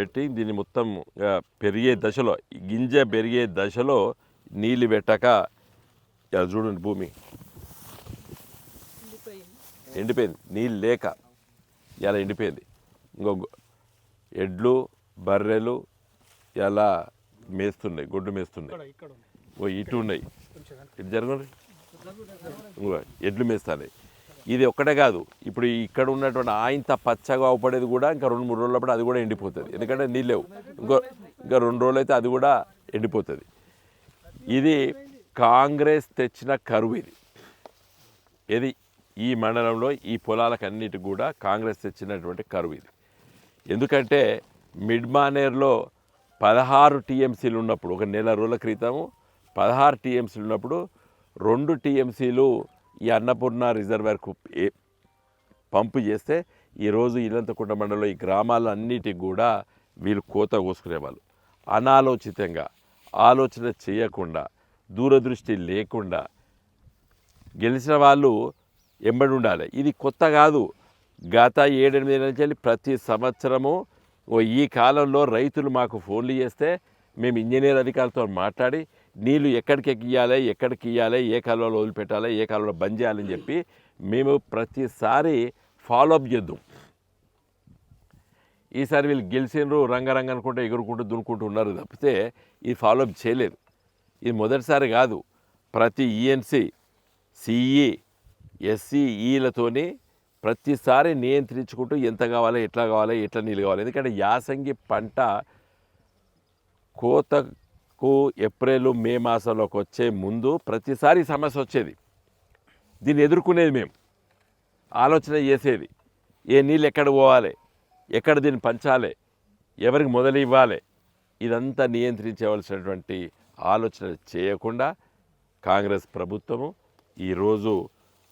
పెట్టి దీన్ని మొత్తం పెరిగే దశలో గింజ పెరిగే దశలో నీళ్ళు పెట్టక ఇలా చూడండి భూమి ఎండిపోయింది, నీళ్ళు లేక ఇలా ఎండిపోయింది. ఇంకో ఎడ్లు బర్రెలు ఇలా మేస్తున్నాయి, గొడ్డు మేస్తున్నాయి. ఇటు ఉన్నాయి, ఇటు జరగండి, ఎడ్లు మేస్తాయి. ఇది ఒక్కటే కాదు, ఇప్పుడు ఇక్కడ ఉన్నటువంటి ఆయంత పచ్చగా అవపడేది కూడా ఇంకా 2-3 రోజులప్పుడు అది కూడా ఎండిపోతుంది. ఎందుకంటే నీళ్ళు లేవు. ఇంకా 2 రోజులు అయితే అది కూడా ఎండిపోతుంది. ఇది కాంగ్రెస్ తెచ్చిన కరువు. ఇది ఈ మండలంలో ఈ పొలాలకన్నిటికి కూడా కాంగ్రెస్ తెచ్చినటువంటి కరువు ఇది. ఎందుకంటే మిడ్ మానేర్లో 16 టీఎంసీలు ఉన్నప్పుడు, ఒక నెల రోజుల క్రితము 16 టీఎంసీలు ఉన్నప్పుడు 2 టీఎంసీలు ఈ అన్నపూర్ణ రిజర్వాయర్కు పంపు చేస్తే ఈరోజు ఇల్లంతకుంట మండలంలో ఈ గ్రామాలన్నిటికి కూడా వీళ్ళు కోత కోసుకునేవాళ్ళు. అనాలోచితంగా ఆలోచన చేయకుండా దూరదృష్టి లేకుండా గెలిచిన వాళ్ళు ఎంబడి ఉండాలి. ఇది కొత్త కాదు. గత 7-8 నెలల నుంచి ప్రతి సంవత్సరము ఈ కాలంలో రైతులు మాకు ఫోన్లు చేస్తే మేము ఇంజనీర్ అధికారులతో మాట్లాడి నీళ్ళు ఎక్కడికి ఇవ్వాలి, ఏ కాలంలో వదిలిపెట్టాలి, ఏ కాలంలో బంద్ చేయాలని చెప్పి మేము ప్రతిసారి ఫాలోఅప్ చేద్దాం. ఈసారి వీళ్ళు గెలిచినరు రంగరంగ అనుకుంటే ఎగురుకుంటూ దునుకుంటూ ఉన్నారు తప్పితే ఈ ఫాలోఅప్ చేయలేదు. ఇది మొదటిసారి కాదు. ప్రతి ఈఎన్సీ, సిఈ, ఎస్సీఈలతోని ప్రతిసారి నియంత్రించుకుంటూ ఎంత కావాలి, ఎట్లా నీళ్ళు కావాలి. ఎందుకంటే యాసంగి పంట కోతకు ఏప్రిల్ మే మాసంలోకి వచ్చే ముందు ప్రతిసారి సమస్య వచ్చేది. దీన్ని ఎదుర్కొనేది మేము, ఆలోచన చేసేది. ఏ నీళ్ళు ఎక్కడ పోవాలి, ఎక్కడ దీన్ని పంచాలి, ఎవరికి మొదలు ఇవ్వాలి, ఇదంతా నియంత్రించవలసినటువంటి ఆలోచన చేయకుండా కాంగ్రెస్ ప్రభుత్వము ఈరోజు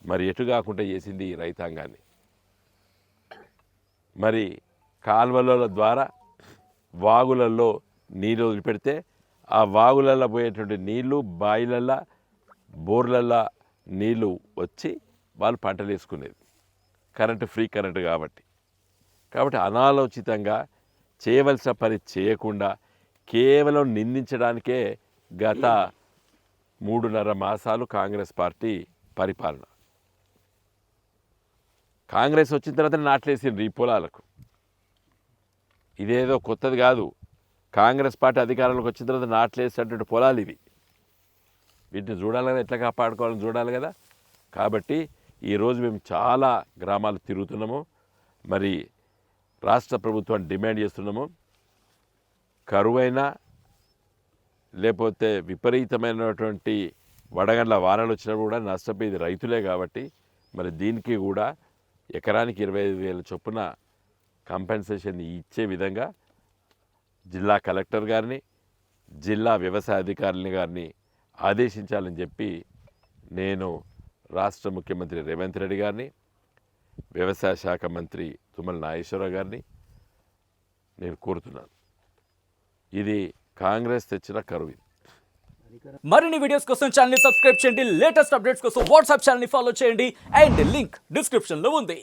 మరి ఎటు కాకుండా చేసింది ఈ రైతాంగాన్ని. మరి కాల్వల ద్వారా వాగులలో నీళ్ళు వదిలిపెడితే ఆ వాగులలో పోయేటువంటి నీళ్ళు బాయిలల్లో బోర్లల్లో నీళ్ళు వచ్చి వాళ్ళు పంటలు వేసుకునేది. ఫ్రీ కరెంటు కాబట్టి అనాలోచితంగా చేయవలసిన పని చేయకుండా కేవలం నిందించడానికే గత 3.5 మాసాలు కాంగ్రెస్ పార్టీ పరిపాలన. కాంగ్రెస్ వచ్చిన తర్వాత నాట్లేసిండ్రు ఈ పొలాలకు. ఇదేదో కొత్తది కాదు. కాంగ్రెస్ పార్టీ అధికారంలోకి వచ్చిన తర్వాత నాట్లేసేటువంటి పొలాలు ఇవి. వీటిని చూడాలి కదా, ఎట్లా కాపాడుకోవాలని చూడాలి కదా. కాబట్టి ఈరోజు మేము చాలా గ్రామాలు తిరుగుతున్నాము. మరి రాష్ట్ర ప్రభుత్వాన్ని డిమాండ్ చేస్తున్నాము. కరువైనా లేకపోతే విపరీతమైనటువంటి వడగండ్ల వానలు వచ్చినప్పుడు కూడా నష్టపోయేది రైతులే. కాబట్టి మరి దీనికి కూడా ఎకరానికి 25,000 చొప్పున కంపెన్సేషన్ ఇచ్చే విధంగా జిల్లా కలెక్టర్ గారిని, జిల్లా వ్యవసాయ అధికారులని గారిని ఆదేశించాలని చెప్పి నేను రాష్ట్ర ముఖ్యమంత్రి రేవంత్ రెడ్డి గారిని, వ్యవసాయ శాఖ మంత్రి తుమ్మల నాగేశ్వరరావు గారిని నేను కోరుతున్నాను. ఇది కాంగ్రెస్ తెచ్చిన కరువు. మరిన్ని వీడియోస్ కోసం ఛానల్ ని సబ్స్క్రైబ్ చేయండి. లేటెస్ట్ అప్డేట్స్ కోసం వాట్సాప్ ఛానల్ ని ఫాలో చేయండి. అండ్ లింక్ డిస్క్రిప్షన్ లో ఉంది.